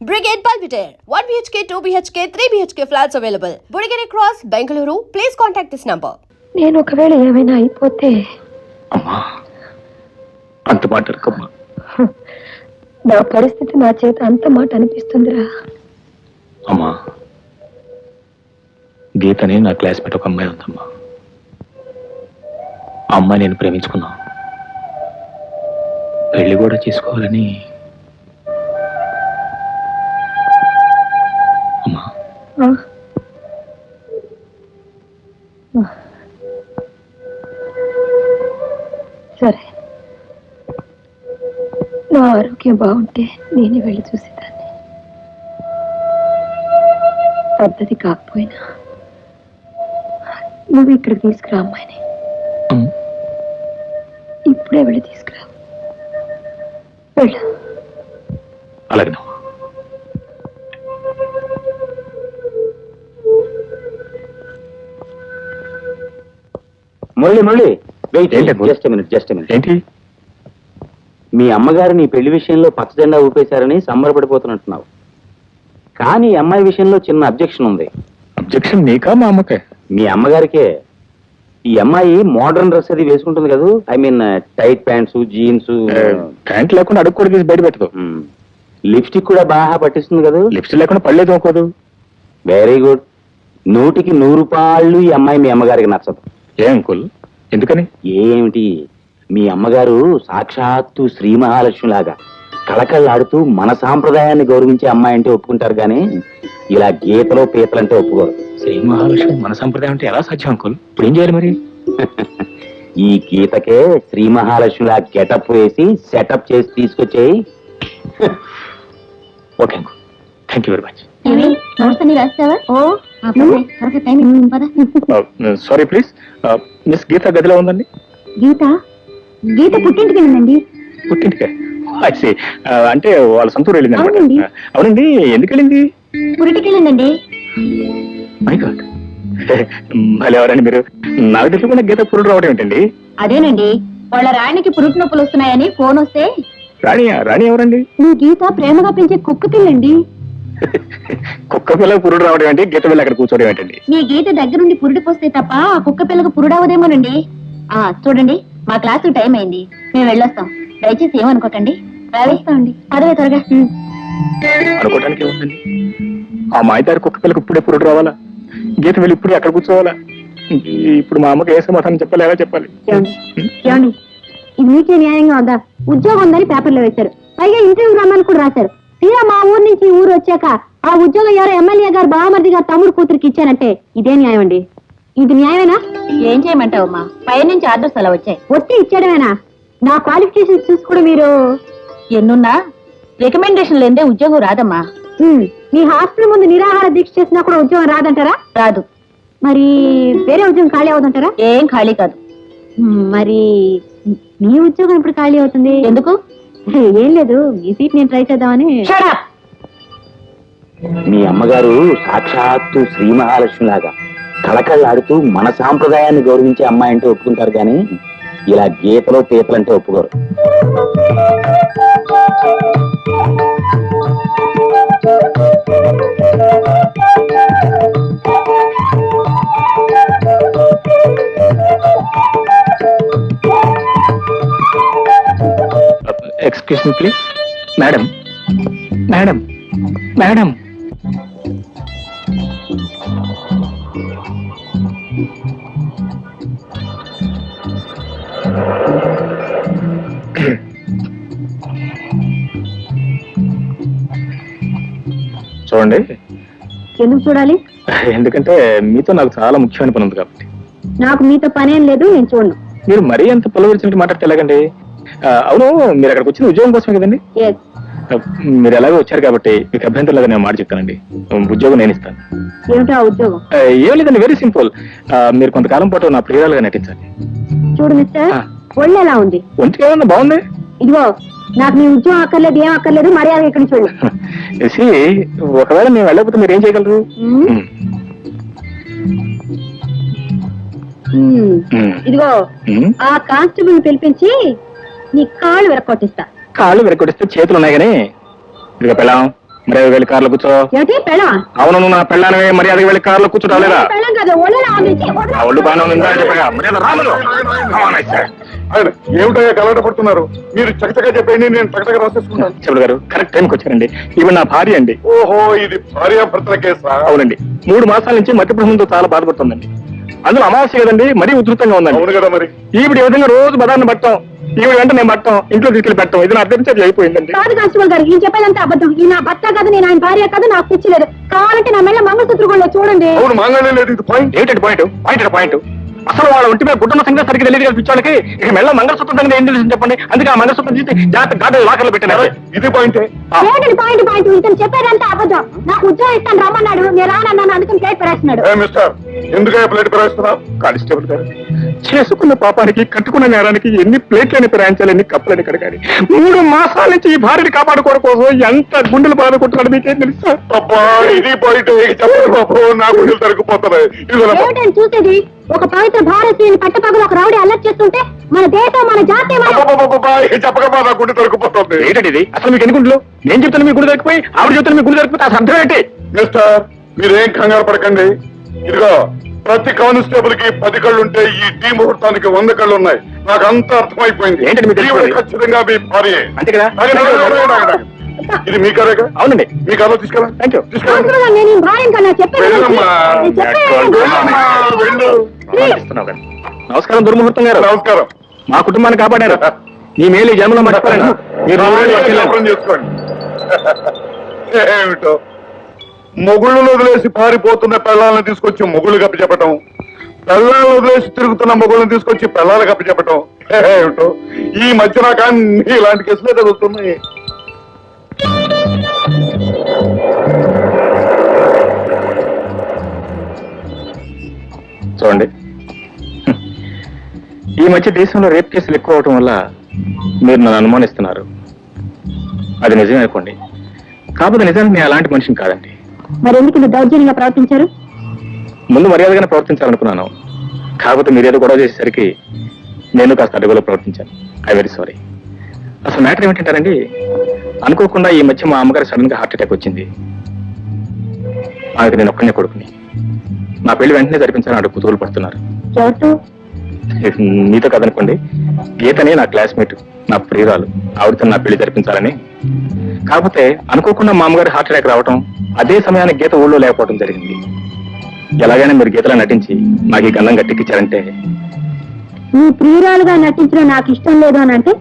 Brigade Belvedere, 1 BHK, 2 BHK, 3 BHK flats available. Burigere Cross, Bengaluru. Please contact this number. నేను ఒకవేళ ఏమైనా అయిపోతే అమ్మా అంత మాట్లాడకమ్మా. నా పరిస్థితి నా చేత అంత మాట అనిపిస్తుందిరా. అమ్మా గీతని నా క్లాస్మేట్ ఒక అమ్మాయి ఉందమ్మా. ఆ అమ్మాయి నేను ప్రేమించుకున్నా, పెళ్లి కూడా చేసుకోవాలని. అమ్మా సరే, నా ఆరోగ్యం బాగుంటే నేనే వెళ్ళి చూసేదాన్ని. పద్ధతి కాకపోయినా నువ్వు ఇక్కడికి తీసుకురా అమ్మాయిని. ఇప్పుడే వెళ్ళి తీసుకురా. వెళ్ళు. అలాగే మురళి వెయిట్, ఏంటి? Just minute. ఏంటి? మీ అమ్మగారు నీ పెళ్లి విషయంలో పచ్చజెండా ఊపేశారని సంబరపడిపోతున్నట్టున్నావు. కానీ ఈ అమ్మాయి విషయంలో చిన్న అబ్జెక్షన్ ఉంది. అబ్జెక్షన్ నీకా మా అమ్మకే? మీ అమ్మగారికే. ఈ అమ్మాయి మోడర్న్ డ్రెస్ అది వేసుకుంటుంది కదా, I mean tight pants, jeans. Pant లేకుండా అడుగు కూడా తీసి బయట పెట్టదు. లిప్స్టిక్ కూడా బాగా పట్టిస్తుంది కదా. లిప్స్టిక్ లేకుండా పడలేదు అనుకోదు. Very good. 100కి 100 రూపాయలు ఈ అమ్మాయి మీ అమ్మగారికి నచ్చదు. ఏ అంకుల్, ఎందుకని? ఏమిటి, మీ అమ్మగారు సాక్షాత్తు శ్రీ మహాలక్ష్మి లాగా కళకళలాడుతూ మన సాంప్రదాయాన్ని గౌరవించే అమ్మాయి అంటే ఒప్పుకుంటారు, కానీ ఇలా గీతలో పీతలంటే ఒప్పుకోరు. శ్రీ మహాలక్ష్మి మన సంప్రదాయం అంటే ఎలా సాధ్యం అంకుల్? ఇప్పుడు ఏం చేయాలి మరి? ఈ గీతకే శ్రీ మహాలక్ష్మిలా గెటప్ వేసి సెటప్ చేసి తీసుకొచ్చేయి. Okay uncle, thank you very much. Sorry please, miss Geetha గదిలో ఉందండి. గీత పుట్టింటికి వెళ్ళిందండి. పుట్టింటికే? అంటే వాళ్ళ సొంతూరు వెళ్ళింది అనమాట. అవునండి. అవునండి, ఎందుకు వెళ్ళింది? పురిటికి వెళ్ళిందండి. మై గాడ్, మళ్ళీ ఎవరండి మీరు? నాకు తెలియకుండా గీత పురుడు రావడం ఏంటండి? అదేనండి, వాళ్ళ రాణికి పురుటి నొప్పులు వస్తున్నాయని ఫోన్ వస్తే. రాణి ఎవరండి? నీ గీత ప్రేమగా పెంచే కుక్క పిల్లండి. కుక్క పిల్ల పురుడు రావడం ఏంటి, గీత పిల్ల అక్కడ కూర్చోవడం ఏంటండి? నీ గీత దగ్గరుండి పురుడు పోస్తే తప్ప ఆ కుక్క పిల్లకు పురుడవదేమోనండి. చూడండి, మా క్లాసు టైం అయింది, మేము వెళ్ళొస్తాం. దయచేసి ఏమనుకోకండి. రావేస్తామండి. అదే త్వరగా. అనుకోవడానికి ఏముందండి? ఆ మాయదారి కుక్క పిల్లకు ఇప్పుడే పురుడు రావాలా? గీత వెళ్ళి ఇప్పుడే అక్కడ కూర్చోవాలా? ఇప్పుడు మా అమ్మకి ఏ సమాధానం చెప్పాలి, ఎలా చెప్పాలి? ఏమండి, ఇది మీకే న్యాయంగా ఉందా? ఉద్యోగం ఉందని పేపర్లో వేశారు, పైగా ఇంటర్వ్యూ రమ్మని కూడా రాశారు. తీరా మా ఊరు నుంచి ఊరు వచ్చాక ఆ ఉద్యోగం ఎవరో ఎమ్మెల్యే గారు బావమరిది గారు తమ్ముడు కూతురికి ఇచ్చానంటే ఇదే న్యాయం అండి? ఇది న్యాయమేనా? ఏం చేయమంటావమ్మా, పై నుంచి ఆర్డర్స్ అలా వచ్చాయి. వచ్చి ఇచ్చేయడమేనా? నా క్వాలిఫికేషన్స్ చూసి కూడా మీరు ఎన్నున్నా రికమెండేషన్ లేదే ఉద్యోగం రాదమ్మా. మీ హాస్టల్ ముందు నిరాహార దీక్ష చేసినా కూడా ఉద్యోగం రాదంటారా? రాదు. మరి వేరే ఉద్యోగం ఖాళీ అవుతుంటారా? ఏం ఖాళీ కాదు. మరి మీ ఉద్యోగం ఇప్పుడు ఖాళీ అవుతుంది ఎందుకు? ఏం లేదు, ఈ సీట్ నేను ట్రై చేద్దామని. మీ అమ్మగారు సాక్షాత్తు శ్రీ మహాలక్ష్మి లాగా కళకళలాడుతూ మన సాంప్రదాయాన్ని గౌరవించే అమ్మాయి అంటే ఒప్పుకుంటారు, కానీ ఇలా గీతలో పీతలంటే ఒప్పుకోరు. Excuse me please. Madam madam madam, చూడండి. ఎందుకు చూడాలి? ఎందుకంటే మీతో నాకు చాలా ముఖ్యమైన పని ఉంది కాబట్టి. నాకు మీతో పనేం లేదు, నేను చూడను. మీరు మరీ అంత పొలవరిచినట్టు మాట్లాడితే ఎలాగండి? అవును, మీరు అక్కడికి వచ్చిన ఉద్యోగం కోసమే కదండి? మీరు ఎలాగో వచ్చారు కాబట్టి మీకు అభ్యంతరంలాగా నేను మాట చెప్తానండి. ఉద్యోగం నేను ఇస్తాను. ఏమిటా ఉద్యోగం? ఏం లేదండి, వెరీ సింపుల్. మీరు కొంతకాలం పాటు నా ప్రియురాలుగా నటించాలి. చూడు మిస్టర్, ఒళ్ళు ఎలా ఉంది? ఒంటికి ఏమన్నా బాగుంది. ఇదిగో, నాకు మీ ఉద్యోగం అక్కర్లేదు, ఏం అక్కర్లేదు, మర్యాద ఇక్కడి నుంచి వెళ్ళు. ఒకవేళ నేను వెళ్ళకపోతే మీరు ఏం చేయగలరు? ఇదిగో, ఆ కానిస్టేబుల్ పిలిపించి నీ కాళ్ళు విరక్కొట్టిస్తా. కాళ్ళు విరగొడిస్తే చేతులు ఉన్నాయి కానీ ఇదిగో పెళ్ళాం, మర్యాద వెళ్ళి కార్లో కూర్చో. ఏమిటి పెళ్ళం? అవును, నువ్వు నా పెళ్ళానవే, మర్యాద వెళ్ళి కార్లో కూర్చోలేదా? పెళ్ళం కదా, ఒళ్ళులా ఉంది. ఆ ఒళ్ళు బాగానే ఉందా చెప్పగా మర్యాద రాములు. ఏమిటో కలవట పడుతున్నారు మీరు? చకచకా చెప్పండి, నేను చకచకా రాసేసుకున్నాను. చెవుడు గారు కరెక్ట్ టైంకి వచ్చారండి. ఇవి నా భార్య అండి. ఓహో, ఇది భార్యాభర్తల కేసా? అవునండి, 3 మాసాల నుంచి మధ్యప్రభుత్వంతో చాలా బాధపడుతుందండి. అందులో అమావాస్య కదండి, మరీ ఉధృతంగా ఉందండి. అవును కదా మరి. ఈవిడ ఈ విధంగా రోజు బదాన్ని పట్టం, ఈవిడ వెంట నేను పట్టం, ఇంట్లో తీసుకెళ్ళి పెట్టడం, ఇది నా అర్థం అయిపోయిందండి. కాదు కానిస్టేబుల్ గారు, ఈయన చెప్పేదంతా అబద్ధం. ఈ నా భర్త కాదు, నేను ఆయన భార్య కాదు, నాకు పిచ్చిలేదు. కావాలంటే నా మెల్ల మంగళసూత్రం కూడా చూడండి. అవును, మాంగళ్యం లేదు. ఇది పాయింట్. ఏమిటండి పాయింట్? అసలు వాళ్ళ ఒంటి మీద గుడ్డన్న సంగతి సరిగ్గా తెలియదు కదా పిచ్చోళ్ళకి. ఇక మెల్ల మంగళసూత్రం దగ్గర ఏం తెలుసు చెప్పండి. అందుకే ఆ మంగళసూత్రం తీసి జాగ్రత్త గాడి లాకర్లో పెట్టినారు. ఇది పాయింటే. ఏంటండి పాయింట్? ఇతను చెప్పేదంతా అబద్ధం. నాకు ఉద్యోగం ఇస్తాను రమ్మన్నాడు, నేను రానన్నాను, అందుకని ప్లేట్ పెరేస్తున్నాడు. మిస్టర్, ఎందుకే ప్లేట్ పెరేస్తున్నావు? కానిస్టేబుల్ గారు, చేసుకున్న పాపానికి కట్టుకున్న నేరానికి ఎన్ని ప్లేట్లని ప్రయాణించాలి, ఎన్ని కప్పులని కడగాలి. 3 మాసాల నుంచి ఈ భార్యని కాపాడుకోవడం కోసం ఎంత గుండెలు బాధ కొట్టున్నాడు మీకేం తెలుసా? అబ్బా, ఇది పాయింట్. చెప్పండి బాబు, నా గుండెలు తరుక్కుపోతున్నాయి. ఏమిటండి చూసేది? ఒక పవిత్ర భారతీయుని పట్టపగలు ఒక రౌడీ అల్లరి చేస్తుంటే మన దేశం, మన జాతి, చెప్పగా నా గుండె తరుక్కుపోతుంది. ఏంటండి ఇది? అసలు మీకు ఎన్ని గుండెలు? నేను చెప్తాను మీ గుండె దొరికిపోయి, ఆవిడ చెప్తాను మీ గుండె దొరికిపోతే అసలు అర్థం ఏంటి? మిస్టర్, మీరేం కంగారు పడకండి. ఇదిగో, ప్రతి కానిస్టేబుల్ కి 10 కళ్ళు ఉంటే ఈ టీ ముహూర్తానికి 100 కళ్ళు ఉన్నాయి. నాకు అంతా అర్థమైపోయింది. ఏంటండి మీకు తెలిసేది? ఈవిడ ఖచ్చితంగా మీ భార్యే. అంతే కదా? ఇది మీ కారేగా? అవునండి. మీ కారులో తీసుకెళ్ళండి. Thank you. తీసుకెళ్ళండి. నేను ఈ భార్యం కన్నా చెప్పేది వెళ్ళమ్మా. చెప్పేది. వెళ్ళు. ఇస్తున్నావు కదా. నమస్కారం దుర్ముహూర్తం గారు. నమస్కారం. మా కుటుంబాన్ని కాపాడారు. మీ మేలు ఈ జన్మలో మర్చిపోయాను. మీరు వ్యాపారం చేసుకోండి. ఏమిటో మొగుళ్ళను వదిలేసి పారిపోతున్న పెళ్ళాలను తీసుకొచ్చి మొగుళ్ళు కప్పి చెప్పటం, పెళ్ళాలను వదిలేసి తిరుగుతున్న మొగుళ్ళని తీసుకొచ్చి పెళ్ళాలు కప్పి చెప్పటం. ఏమిటో ఈ మధ్య నాకు అన్ని ఇలాంటి కేసులే తగులుతున్నాయి. చూడండి, ఈ మధ్య దేశంలో రేప్ కేసులు ఎక్కువ అవటం వల్ల మీరు నన్ను అనుమానిస్తున్నారు. అది నిజమే అనుకోండి, కాకపోతే నిజానికి నేను అలాంటి మనిషిని కాదండి. మరి ఎందుకు ఇంత దౌర్జన్యంగా ప్రవర్తించారు? ముందు మర్యాదగానే ప్రవర్తించాలనుకున్నాను, కాకపోతే మీరేదో గొడవ చేసేసరికి నేను కాస్త అడుగులో ప్రవర్తించాను. I very sorry. అసలు మ్యాటర్ ఏమిటంటారండి, అనుకోకుండా ఈ మధ్య మా అమ్మగారు సడన్ గా హార్ట్ అటాక్ వచ్చింది. ఆమెకు నేను ఒక్కనే కొడుకుని. నా పెళ్లి వెంటనే జరిపించాలని అడుగు కుతూహలు పడుతున్నారు. ఎవరితో? మీతో కదనుకోండి, గీతని నా క్లాస్మేట్, నా ప్రియురాలు, ఆవిడతో నా పెళ్లి జరిపించాలని. కాకపోతే అనుకోకుండా మా అమ్మగారి హార్ట్ అటాక్ రావటం, అదే సమయానికి గీత ఊళ్ళో లేకపోవడం జరిగింది. ఎలాగైనా మీరు గీతలా నటించి నాకు ఈ గంధం గట్టెక్కించారంటే. నీ ప్రియురాలుగా నటించడం నాకు ఇష్టం లేదు అని అంటే?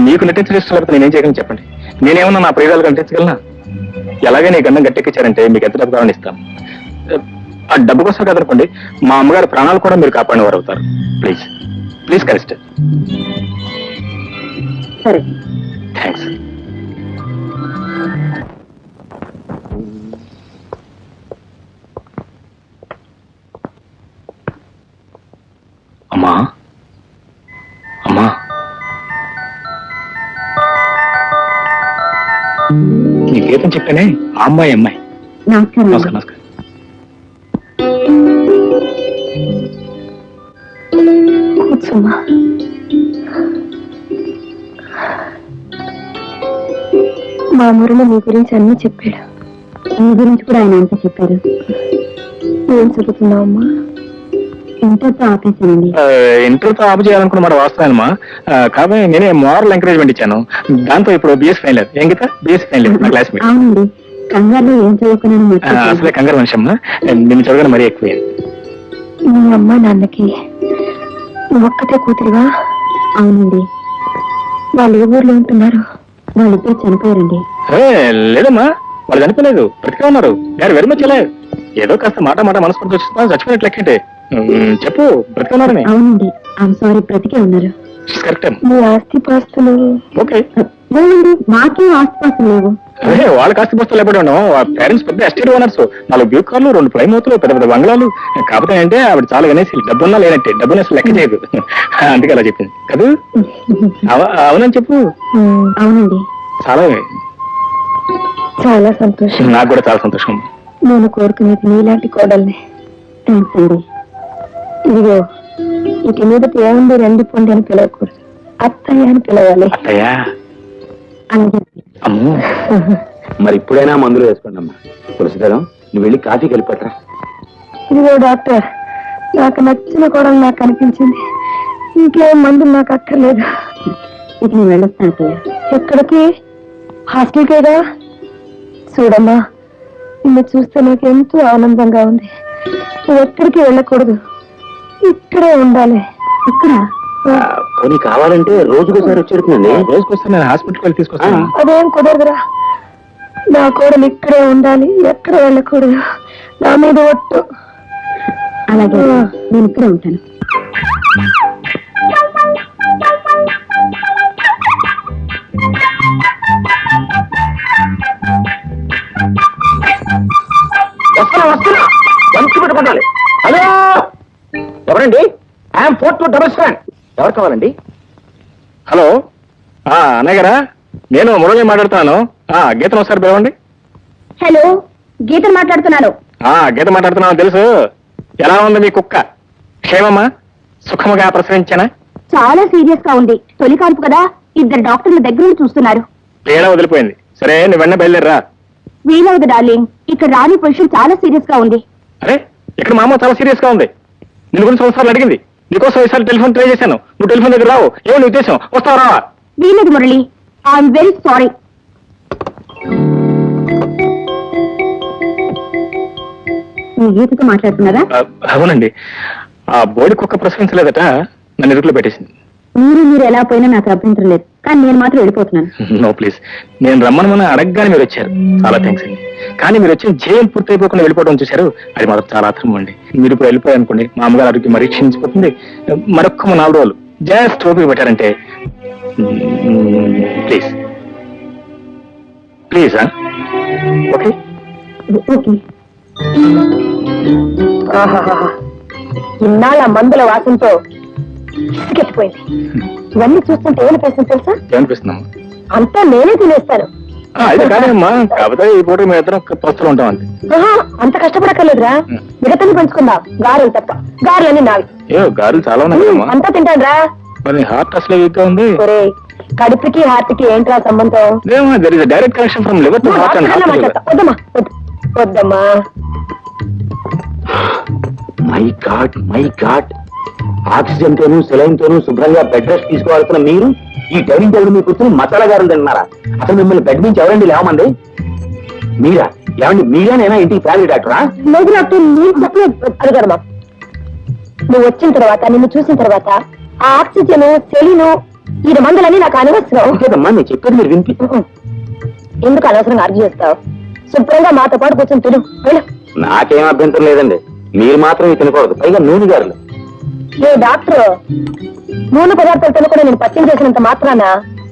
మీకు నటించడం ఇష్టం లేకపోతే నేనేం చేయగలను చెప్పండి? నేనేమన్నా నా ప్రియురాలుగా నటించగలనా? ఎలాగైనా ఈ గంధం గట్టెక్కించారంటే మీకు ఎంత డబ్బు కావాలని ఇస్తాను. ఆ డబ్బు కోసం కదనుకోండి, మా అమ్మగారి ప్రాణాలు కూడా మీరు కాపాడిన వారు అవుతారు. Please canister. సరే, థ్యాంక్స్. అమ్మా నీ గీతం చెప్పానే, ఆ అమ్మాయి. నమస్కారం. నమస్కారం. కూర్చోమ్మా. మా మురళి మీ గురించి అన్ని చెప్పాడు. మీ గురించి కూడా ఆయన అంతా చెప్పారు. ఏం చదువుతున్నావమ్మా? ఇంటర్తో ఆపేశానండి. ఇంటర్తో ఆపు చేయాలనుకున్న మాట వాస్తవమా? కాబట్టి నేనే మోరల్ ఎంకరేజ్మెంట్ ఇచ్చాను. దాంతో ఇప్పుడు బిఎస్ ఫైనల్. ఏం గీత? బిఎస్ ఫైనల్ నా క్లాస్మేట్. అవునండి, కంగారులో ఏం చదువుకున్నాను. అసలే కంగారు మనిషి అమ్మా, నిన్ను చూడగానే మరీ ఎక్కువ. మీ అమ్మ నాన్నకి నువ్వు ఒక్కతే కూతురుగా? అవునండి. వాళ్ళు ఏ ఊర్లో ఉంటున్నారు? వాళ్ళిద్దరు చనిపోయారండి. లేదమ్మా, వాళ్ళు చనిపోలేదు, బ్రతికే ఉన్నారు. Very much alive. ఏదో కాస్త మాట మనస్ఫూర్తి వచ్చిన చచ్చిపోయినట్లు లెక్కంటే. చెప్పు, బ్రతికే ఉన్నారని. అవునండి, ఐఎమ్ సారీ, బ్రతికే ఉన్నారు. కరెక్ట్. మీ ఆస్తి పాస్తులు? ఓకే. లేవండి, మాకేం ఆస్తి పాస్తులు లేవు. వాళ్ళకి ఆస్తి పుస్తకాలు ఎప్పుడు ఉన్నాం. పేరెంట్స్ పెద్ద ఎస్టేట్ ఓనర్స్, 4 బ్యూ కార్లు, 2 ప్రైమోతులు, పెద్ద బంగ్లాలు. కాకపోతే అంటే ఆవిడ చాలా వినేసి డబ్బున్నా లేనట్టే, డబ్బుని అసలు లెక్క చేయదు. అందుకే అలా చెప్పింది కదా. అవునని చెప్పు. అవునండి, చాలా సంతోషం. నాకు కూడా చాలా సంతోషం. నేను కోరుకునేది నీలాంటి కోడల్ని. థ్యాంక్స్ అండి. ఇదిగో, ఇక మీద ఏముంది, 2 పొండి అని పిలవకూడదు, అత్తయ్య అని పిలవాలి. అత్తయ్యా? అని చెప్పి. అమ్మో, మరి ఇప్పుడైనా మందులు వేసుకోండి అమ్మా. తులసిదళం, నువ్వు వెళ్ళి కాఫీ కలిపట్రా. ఇదిగో డాక్టర్, నాకు నచ్చిన కోడలు నాకు అనిపించింది. ఇంకేం మందులు నాకు అక్కర్లేదు. ఇక నేను వెళ్ళొస్తాను. ఎక్కడికి? హాస్టల్కేగా. చూడమ్మా, నిన్ను చూస్తే నాకు ఎంతో ఆనందంగా ఉంది. నువ్వు ఎక్కడికి వెళ్ళకూడదు, ఇక్కడే ఉండాలి. ఇక్కడ పోనీ కావాలంటే రోజుకోసారి వచ్చేడుతుందండి. రోజుకొస్తే నేను హాస్పిటల్కి వెళ్ళి తీసుకొస్తాను. అదేం కుదరదురా. నా కోడలు ఇక్కడే ఉండాలి, ఎక్కడ వెళ్ళకూడదు. నా మీద ఒట్టు. అలాగే, నేను ఇక్కడే ఉంటాను. వస్తున్నా మంచి పెట్టుకుంటాలి. హలో, ఎవరండి? ఐఎమ్ 4277. ఎవరు కావాలండి? హలో, అన్నయ్య గారా, నేను మురళి మాట్లాడుతున్నాను. గీతను ఒకసారి పిలవండి. హలో, గీతను మాట్లాడుతున్నాను. గీత మాట్లాడుతున్నాను తెలుసు. ఎలా ఉంది మీ కుక్క? క్షేమమ్మా? సుఖముగా ప్రసవించానా? చాలా సీరియస్ గా ఉంది. తొలి కాన్పు కదా, ఇద్దరు డాక్టర్ల దగ్గర నుండి చూస్తున్నారు. తేడా వదిలిపోయింది. సరే, నువ్వు వెన్న బయలుదేరరా. వీలవదు డార్లింగ్, ఇక్కడ రాని పొజిషన్ చాలా సీరియస్ గా ఉంది. అరే, ఇక్కడ మా అమ్మ చాలా సీరియస్ గా ఉంది. నేను గురించి సంవత్సరాలు అడిగింది. నీకోసం ఈసారి టెలిఫోన్ ట్రై చేశాను. నువ్వు టెలిఫోన్ దగ్గర రావు. ఏమో నీ ఉద్దేశం? వస్తావు రావా? వీలేదు మురళి, ఐఎమ్ వెరీ సారీ. మీ గీతతో మాట్లాడుతున్నారా? అవునండి. ఆ బోడి కుక్క ప్రసవించలేదట, నన్ను ఇరుకులో పెట్టేసింది. మీరు ఎలా పోయినా నాకు అభ్యంతరం లేదు, కానీ నేను మాత్రం వెళ్ళిపోతున్నాను. నో ప్లీజ్, నేను రమ్మని అడగగానే మీరు వచ్చారు. చాలా థ్యాంక్స్ అండి. కానీ మీరు వచ్చి జైలు పూర్తయిపోకుండా వెళ్ళిపోవడం చూశారు, అది మాత్రం చాలా అర్థం అండి. మీరు ఇప్పుడు వెళ్ళిపోయారు అనుకోండి, మా అమ్మగారు ఆరోగ్యం మరీ క్షీణించిపోతుంది. మరొక్క 4 రోజులు జస్ట్ ఓపిక పెట్టారంటే ప్లీజ్ ప్లీజ్. Okay okay. ఇన్నాళ్ళ మందుల వాసనతో ఇసుకెత్తిపోయింది. ఇవన్నీ చూస్తుంటే ఏమనిపిస్తుంది తెలుసా? ఏమనిపిస్తుందమ్మా? అంతా నేనే తినేస్తాను. అయితే కాదమ్మా, కాకపోతే ఈ పూట మేము ఇద్దరం పస్తులు ఉంటాం అంతే. అంత కష్టపడక్కర్లేదురా, మిగతాన్ని పంచుకుందాం. గారెలు తప్ప, గారెలన్నీ నావి. గారులు చాలా ఉన్నాయి కదమ్మా. అంతా తింటాను రా. మరి హార్ట్ అసలు వీక్ గా ఉంది. కడుపుకి హార్ట్కి ఏంట్రా సంబంధం? Direct connection from liver to heart and heart. వద్దమ్మా, వద్దమ్మా. My God, my God. Oxygen తోనూ సెలైన్ తోనూ శుభ్రంగా బెడ్ రెస్ట్ తీసుకోవాల్సిన మీరు ఈ డైనింగ్ టేబుల్ మీ కూర్చొని మసాలా గారులు తింటున్నారా? అసలు మిమ్మల్ని బెడ్ నుంచి ఎవరండి లేవమంది? మీరా? ఏమండి మీరేనైనా ఇంటికి ఫ్యామిలీ డాక్టరా? లేదు డాక్టర్, నేను చెప్పలేదు. అడగడమ్మా, నువ్వు వచ్చిన తర్వాత, నిన్ను చూసిన తర్వాత ఆ ఆక్సిజన్ సెలీను ఈ మందులన్నీ నాకు అనవసరం. లేదమ్మా, నేను చెప్పేది మీరు వినిపి. ఎందుకు అనవసరంగా ఆర్గ్యూ చేస్తావు? శుభ్రంగా మాతో పాటు కూర్చొని తిను. వెళ్ళు. నాకేం అభ్యంతరం లేదండి, మీరు మాత్రం ఇవి తినకూడదు. పైగా నూనె గారులు. ఏ డాక్టర్, నూనె పదార్థాలు తినకుండా నేను పచ్చడి చేసినంత మాత్రాన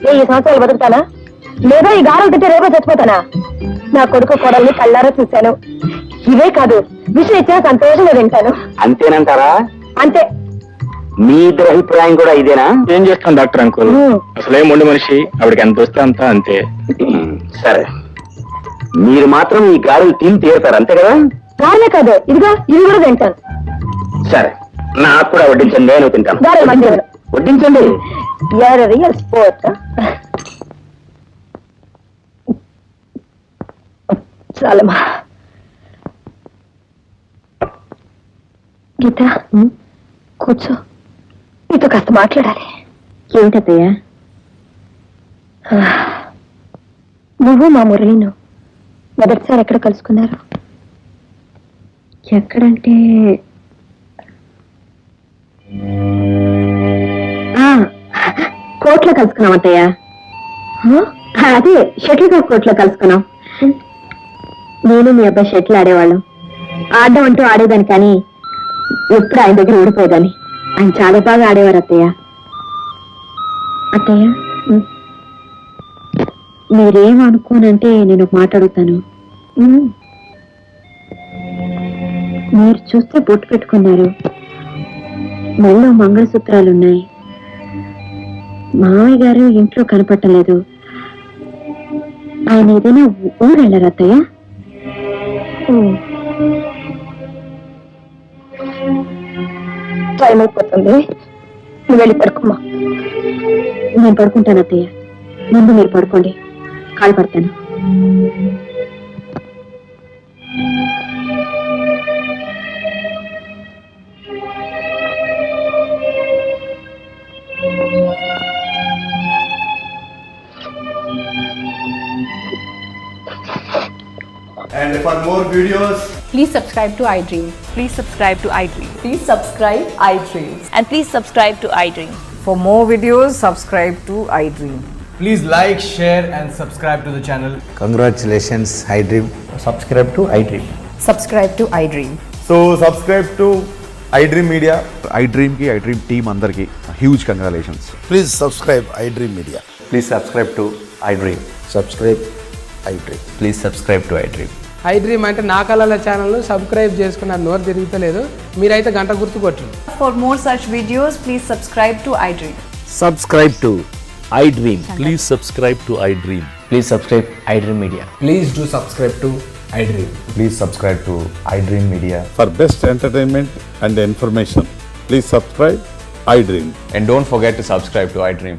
1000 సంవత్సరాలు బతుకుతానా? లేదా ఈ గారెలు తింటే రేపో చచ్చిపోతానా? నా కొడుకు కోడల్ని కళ్ళారా చూశాను. ఇవే కాదు, విషయం ఇచ్చినా సంతోషంగా తింటాను. అంతేనంటారా? అంతే. మీ ఇద్దరు అభిప్రాయం కూడా ఇదేనా? ఏం చేస్తాం డాక్టర్ అంకుల్, అసలే మొండి మనిషి, ఆవిడకి ఎంత వస్తే అంతా అంతే. సరే, మీరు మాత్రం ఈ గారెలు తిని తీరుతారు అంతే కదా? గారెలే కాదు, ఇదిగా ఇవి కూడా తింటాను. సరే, నాకు కూడా వడ్డించండి, నేను తింటాను. గారెలు మంచిగా వడ్డించండి. Real sport. చాలమ్మా. గీత, కూర్చో, నీతో కాస్త మాట్లాడాలి. ఏమిటయ్యా? నువ్వు మా మురళిను మొదటిసారి ఎక్కడ కలుసుకున్నారు? ఎక్కడంటే కోర్టులో కలుసుకున్నాం అత్తయ్య. అదే షటిల్ కోర్టులో కలుసుకున్నాం. నేను మీ అబ్బాయి షటిల్ ఆడేవాళ్ళం. ఆడడం అంటూ ఆడేదాన్ని, కానీ ఎప్పుడు ఆయన దగ్గర ఓడిపోయేదాన్ని. ఆయన చాలా బాగా ఆడేవారు అత్తయ్య. అత్తయ్య, మీరేం అనుకోనంటే నేను మాట్లాడుతాను. మీరు చూస్తే బొట్టు పెట్టుకున్నారు, మెళ్ళో మంగళసూత్రాలున్నాయి. మామయ్య గారు ఇంట్లో కనపట్టలేదు. ఆయన ఏదైనా ఊరు వెళ్ళారు అత్తయ్య? టైం అయిపోతుంది, నువ్వు వెళ్ళి పడుకోమ్మా. నేను పడుకుంటాను అత్తయ్య, ముందు మీరు పడుకోండి, కాలు పడతాను. And for more videos, Please subscribe to iDream. Please subscribe to iDream. Please subscribe iDream. And please subscribe to iDream. For more videos, subscribe to iDream. please like, share, and subscribe to the channel. Congratulations, iDream. Subscribe to iDream. Subscribe to iDream. So subscribe to iDream Media. iDream ki iDream team andarki huge congratulations. Please subscribe iDream Media. Please subscribe to iDream. Subscribe iDream. Please subscribe to iDream. iDream అంటే నా కళల channel subscribe చేసుకున్న నోరు తిరుగుతలేదు మీరైతే గంట గుర్తు కొట్టండి. For more such videos, please subscribe to iDream. Subscribe to iDream. Please subscribe to iDream. Please subscribe iDream Media. Please do subscribe to iDream. Please subscribe to iDream Media. For best entertainment and information, please subscribe iDream. And don't forget to subscribe to iDream.